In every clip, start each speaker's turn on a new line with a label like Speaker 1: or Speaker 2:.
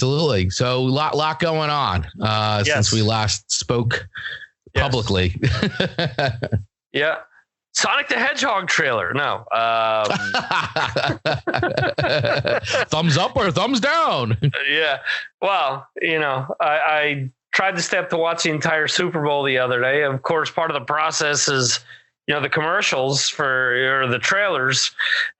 Speaker 1: Absolutely. So lot going on since we last spoke publicly.
Speaker 2: Yeah. Sonic the Hedgehog trailer. No.
Speaker 1: Thumbs up or thumbs down?
Speaker 2: Yeah. Well, I tried to stay up to watch the entire Super Bowl the other day. Of course, part of the process is, the commercials or the trailers.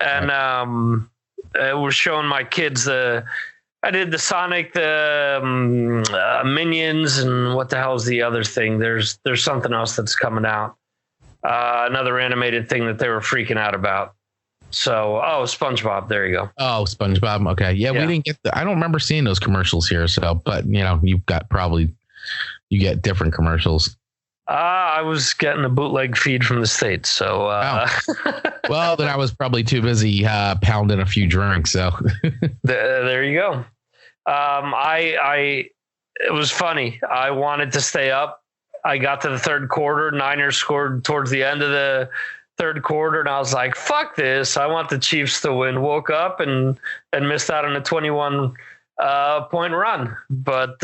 Speaker 2: And I was showing my kids I did the Sonic, the Minions, and what the hell is the other thing? There's something else that's coming out. Another animated thing that they were freaking out about. So, SpongeBob. There you go.
Speaker 1: Oh, SpongeBob. Okay. Yeah. We didn't get I don't remember seeing those commercials here. So, but you get different commercials.
Speaker 2: I was getting a bootleg feed from the States. So,
Speaker 1: well, then I was probably too busy pounding a few drinks. So
Speaker 2: there you go. It was funny. I wanted to stay up. I got to the third quarter. Niners scored towards the end of the third quarter, and I was like, fuck this. I want the Chiefs to win. Woke up and missed out on a 21 point run. But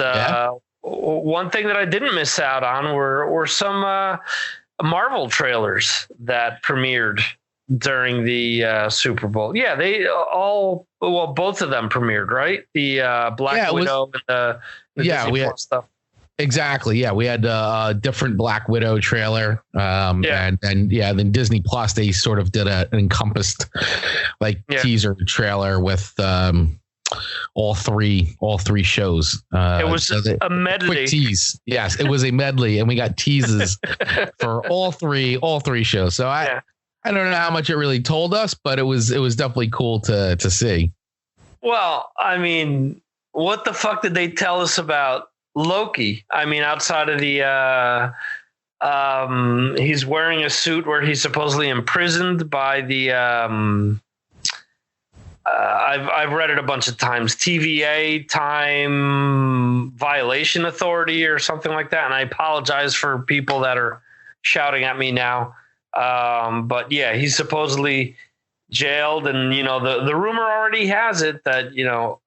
Speaker 2: one thing that I didn't miss out on were some Marvel trailers that premiered during the Super Bowl. Yeah, both of them premiered, right? The Black Widow and the Disney Plus stuff.
Speaker 1: Exactly. Yeah, we had a different Black Widow trailer, and then Disney Plus, they sort of did an encompassed teaser trailer with all three shows.
Speaker 2: It was a medley.
Speaker 1: Quick tease. Yes, it was a medley, and we got teases for all three shows. So I don't know how much it really told us, but it was definitely cool to see.
Speaker 2: Well, I mean, what the fuck did they tell us about Loki? I mean, outside of the he's wearing a suit where he's supposedly imprisoned by the I've read it a bunch of times, TVA, Time Violation Authority or something like that, and I apologize for people that are shouting at me now, but yeah, he's supposedly jailed, and the rumor already has it that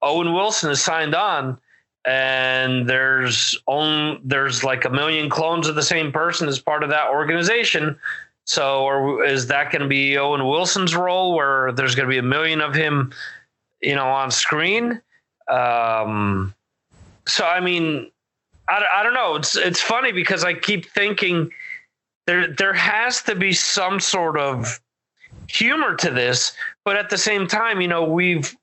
Speaker 2: Owen Wilson is signed on. And there's like 1 million clones of the same person as part of that organization. So, is that going to be Owen Wilson's role, where there's going to be 1 million of him, on screen? So, I mean, I don't know. It's funny because I keep thinking there has to be some sort of humor to this, but at the same time,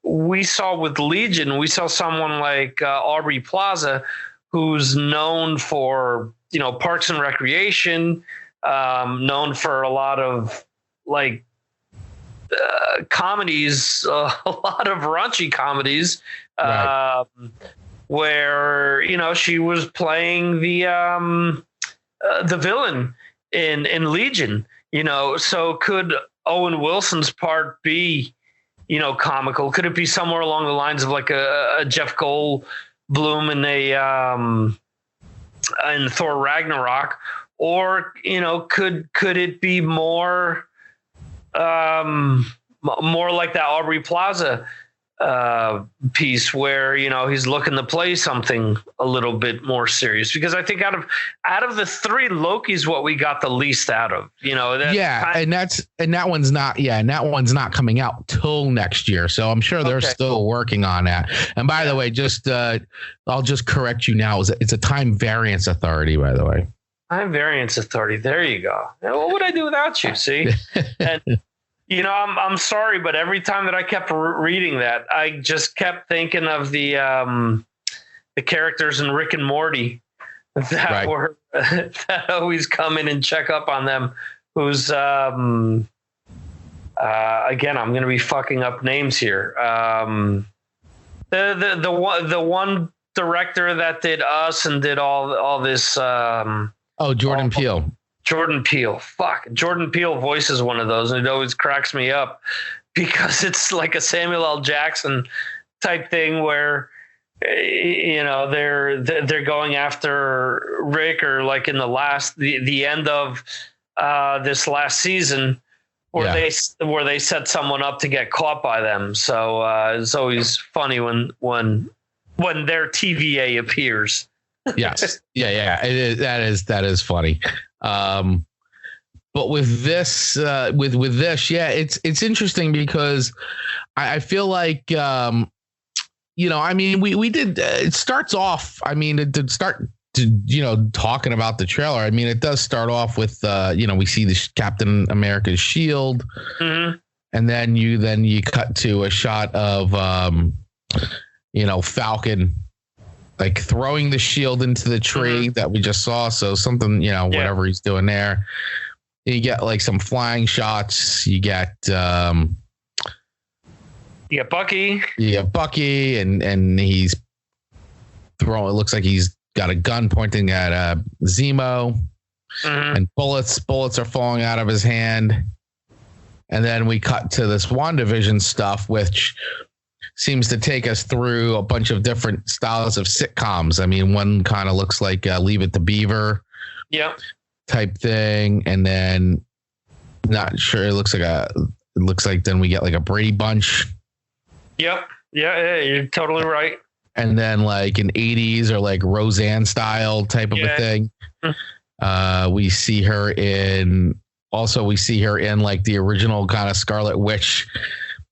Speaker 2: we saw with Legion, we saw someone like Aubrey Plaza, who's known for Parks and Recreation, known for a lot of comedies, a lot of raunchy comedies, right. Where she was playing the villain in Legion. So could Owen Wilson's part be, comical? Could it be somewhere along the lines of like a Jeff Goldblum in Thor Ragnarok, or could it be more like that Aubrey Plaza piece where he's looking to play something a little bit more serious? Because I think out of the three, Loki's what we got the least out of. And that one's not coming out till next year, so I'm sure they're still working on that. And by the way, just I'll just correct you now, it's a Time Variance Authority, by the way. Time Variance Authority, there you go. What would I do without you? See? And I'm sorry, but every time that I kept reading that, I just kept thinking of the characters in Rick and Morty that were that always come in and check up on them. Who's again, I'm going to be fucking up names here. The one director that did Us and did all this.
Speaker 1: Jordan Peele.
Speaker 2: Jordan Peele. Fuck. Jordan Peele voices one of those, and it always cracks me up because it's like a Samuel L. Jackson type thing where they're going after Rick, or like in the end of this last season where they set someone up to get caught by them. So it's always funny when when their TVA appears.
Speaker 1: Yes. Yeah. That is funny. But with this, with this, yeah, it's interesting because I feel like, I mean, we did. It starts off. I mean, it did start to, talking about the trailer. I mean, it does start off with, we see the Captain America's shield, and then you cut to a shot of, Falcon like throwing the shield into the tree that we just saw. So something, whatever he's doing there. You get like some flying shots. You get
Speaker 2: Bucky.
Speaker 1: Yeah, Bucky, and he's throwing. It looks like he's got a gun pointing at Zemo, and bullets are falling out of his hand. And then we cut to this Wanda Vision stuff, which seems to take us through a bunch of different styles of sitcoms. I mean, one kind of looks like Leave It to Beaver, type thing, and then not sure. It looks like then we get like a Brady Bunch.
Speaker 2: Yep. Yeah, you're totally right.
Speaker 1: And then like an 80s or like Roseanne style type of a thing. We see her in like the original kind of Scarlet Witch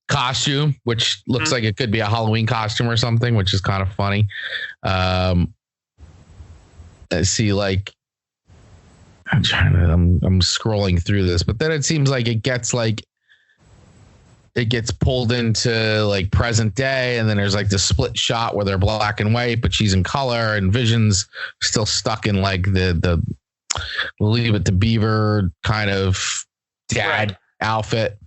Speaker 1: costume, which looks like it could be a Halloween costume or something, which is kind of funny. I see like I'm scrolling through this, but then it seems like it gets pulled into like present day, and then there's like the split shot where they're black and white, but she's in color, and Vision's still stuck in like the Leave It to Beaver kind of dad outfit.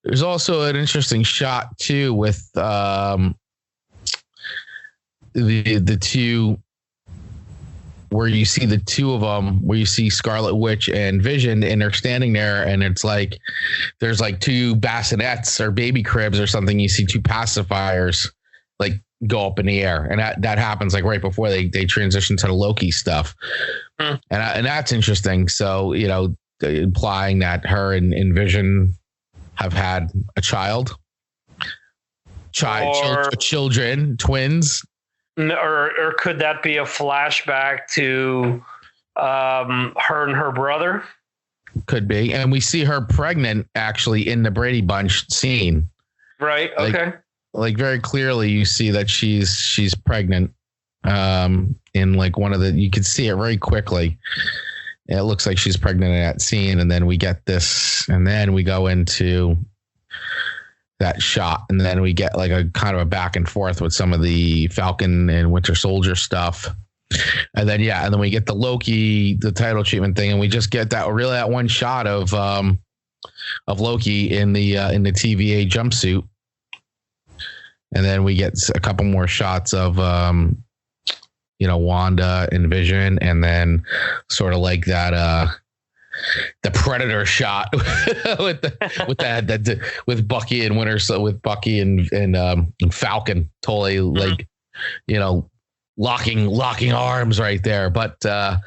Speaker 1: There's also an interesting shot too with the two, where you see the two of them, where you see Scarlet Witch and Vision, and they're standing there, and it's like there's like two bassinets or baby cribs or something. You see two pacifiers like go up in the air, and that happens like right before they transition to the Loki stuff, and that's interesting. So implying that her and Vision have had a children, twins.
Speaker 2: Or could that be a flashback to her and her brother?
Speaker 1: Could be. And we see her pregnant actually in the Brady Bunch scene.
Speaker 2: Right. Okay.
Speaker 1: Like very clearly you see that she's pregnant in like one of the, you could see it very quickly. It looks like she's pregnant in that scene. And then we get this, and then we go into that shot, and then we get like a kind of a back and forth with some of the Falcon and Winter Soldier stuff, and then we get the Loki, the title treatment thing, and we just get that one shot of Loki in the TVA jumpsuit, and then we get a couple more shots of Wanda and Vision, and then sort of like that the Predator shot with Bucky and with Bucky and Falcon totally like locking arms right there. But I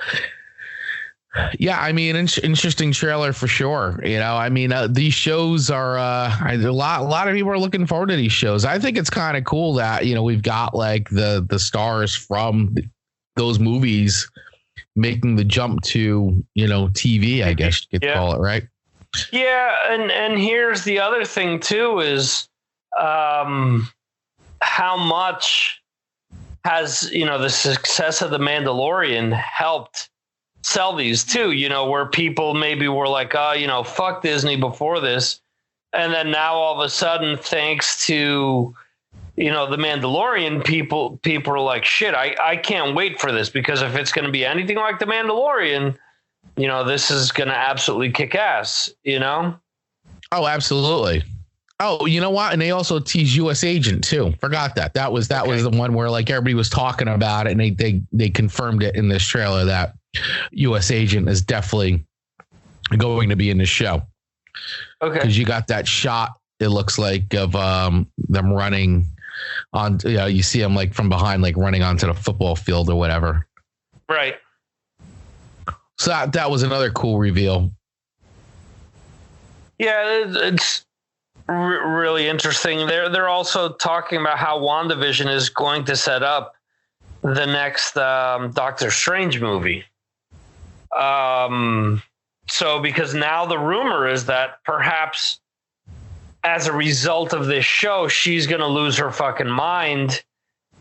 Speaker 1: mean, interesting trailer for sure. I mean, these shows are a lot of people are looking forward to these shows. I think it's kind of cool that we've got like the stars from those movies making the jump to TV, I guess you could call it, right? Yeah,
Speaker 2: and here's the other thing too is how much has the success of The Mandalorian helped sell these too, where people maybe were like, fuck Disney before this, and then now all of a sudden, thanks to The Mandalorian, people are like, shit, I can't wait for this, because if it's going to be anything like The Mandalorian, this is going to absolutely kick ass, Oh,
Speaker 1: absolutely. Oh, you know what? And they also tease U.S. Agent too. Forgot that. That was the one where like everybody was talking about it, and they confirmed it in this trailer that U.S. Agent is definitely going to be in the show. Okay. Because you got that shot, it looks like, of them running on, you see them like from behind, like running onto the football field or whatever.
Speaker 2: Right.
Speaker 1: So that was another cool reveal.
Speaker 2: Yeah, really interesting. They're also talking about how Wanda Vision is going to set up the next Doctor Strange movie. So because now the rumor is that perhaps as a result of this show, she's going to lose her fucking mind,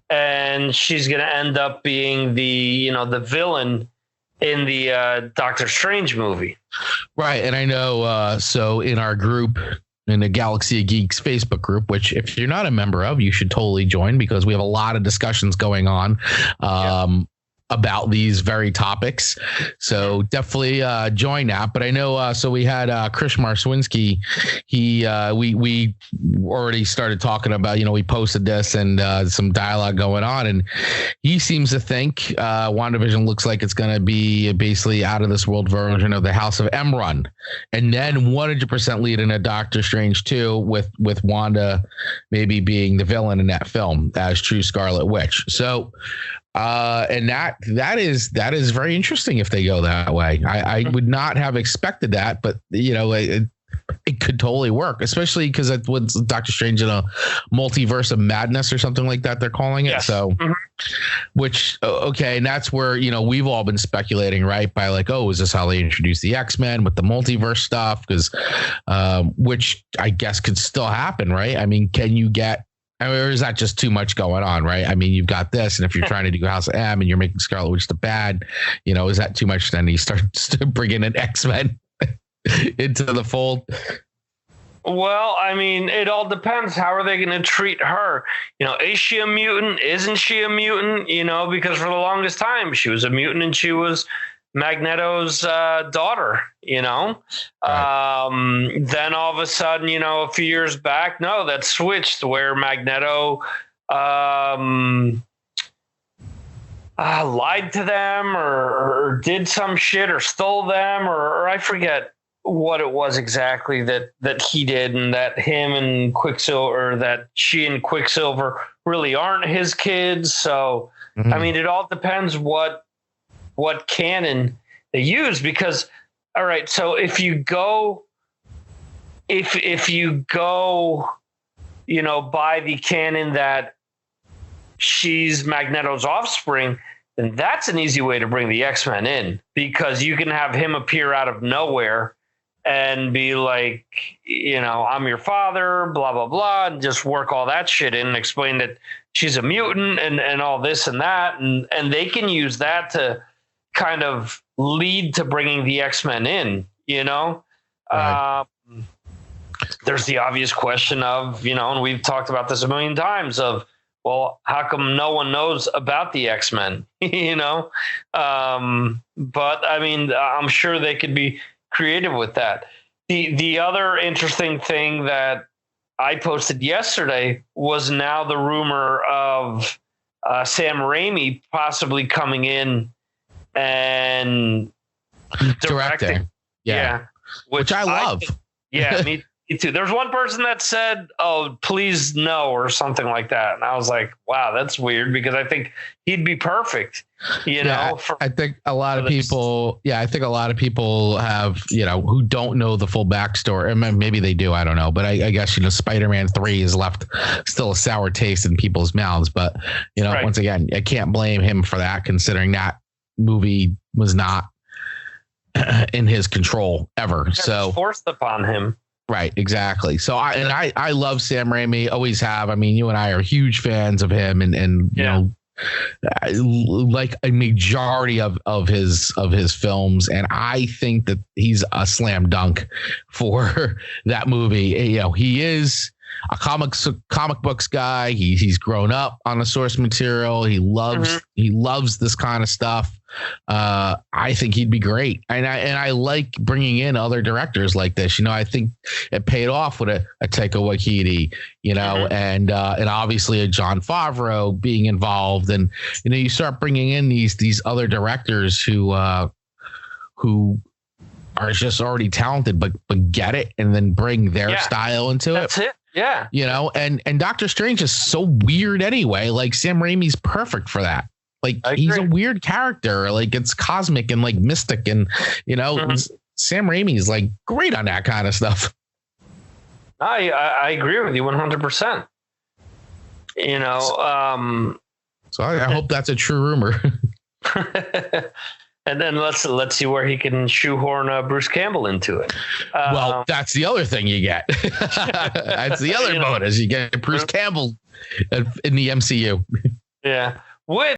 Speaker 2: and she's going to end up being the villain in the Doctor Strange movie.
Speaker 1: Right. And I know, so in our group, in the Galaxy of Geeks Facebook group, which if you're not a member of, you should totally join, because we have a lot of discussions going on about these very topics. So definitely join that. But I know, so we had Chris Marswinski. We already started talking about, we posted this and some dialogue going on, and he seems to think WandaVision looks like it's going to be basically out of this world version of the House of M run, and then 100% lead in a Doctor Strange 2 with Wanda maybe being the villain in that film as true Scarlet Witch. So and that is very interesting if they go that way. I would not have expected that, but it could totally work, especially because it was Doctor Strange in a multiverse of madness or something like that they're calling it. Yes. So, which okay, and that's where we've all been speculating, right? By like, oh, is this how they introduce the X-Men with the multiverse stuff? Because which I guess could still happen, right? I mean, or is that just too much going on, right? I mean, you've got this, and if you're trying to do House of M and you're making Scarlet Witch the bad, is that too much? Then you start bringing in X-Men into the fold.
Speaker 2: Well, I mean, it all depends. How are they going to treat her? Is she a mutant? Isn't she a mutant? Because for the longest time, she was a mutant and she was Magneto's daughter, Right. Then all of a sudden, a few years back, no, that switched where Magneto lied to them or did some shit or stole them or I forget what it was exactly that he did, and that him and Quicksilver, or that she and Quicksilver really aren't his kids. So, I mean, it all depends what canon they use, because all right, so if you go by the canon that she's Magneto's offspring, then that's an easy way to bring the X-Men in, because you can have him appear out of nowhere and be like, I'm your father, blah blah blah, and just work all that shit in and explain that she's a mutant and all this and that, and they can use that to kind of lead to bringing the X-Men in, Right. There's the obvious question of, and we've talked about this a million times, of, well, how come no one knows about the X-Men, But I mean, I'm sure they could be creative with that. The other interesting thing that I posted yesterday was now the rumor of Sam Raimi possibly coming in and directing. Yeah.
Speaker 1: Which I love.
Speaker 2: Me too. There's one person that said, "Oh, please no," or something like that. And I was like, wow, that's weird, because I think he'd be perfect,
Speaker 1: I think a lot of people have, who don't know the full backstory. Maybe they do. I don't know. But I guess, Spider-Man 3 has left still a sour taste in people's mouths. But, right. Once again, I can't blame him for that, considering that movie was not in his control ever. So
Speaker 2: forced upon him.
Speaker 1: Right, exactly. So I love Sam Raimi, always have. I mean, you and I are huge fans of him, and like a majority of his films, and I think that he's a slam dunk for that movie. He is a comic books guy. He's grown up on the source material. He loves this kind of stuff. I think he'd be great, and I like bringing in other directors like this. I think it paid off with a Taika Waititi, and obviously a Jon Favreau being involved, and you start bringing in these other directors who are just already talented, but get it, and then bring their style into it.
Speaker 2: That's it. Yeah.
Speaker 1: And Doctor Strange is so weird anyway. Like, Sam Raimi's perfect for that. Like, he's a weird character. Like, it's cosmic and like mystic, and Sam Raimi's like great on that kind of stuff.
Speaker 2: I agree with you 100%. You know,
Speaker 1: so I hope that's a true rumor.
Speaker 2: And then let's see where he can shoehorn Bruce Campbell into it.
Speaker 1: Well, that's the other thing you get. That's the other bonus. You get Bruce Campbell in the MCU.
Speaker 2: Yeah. With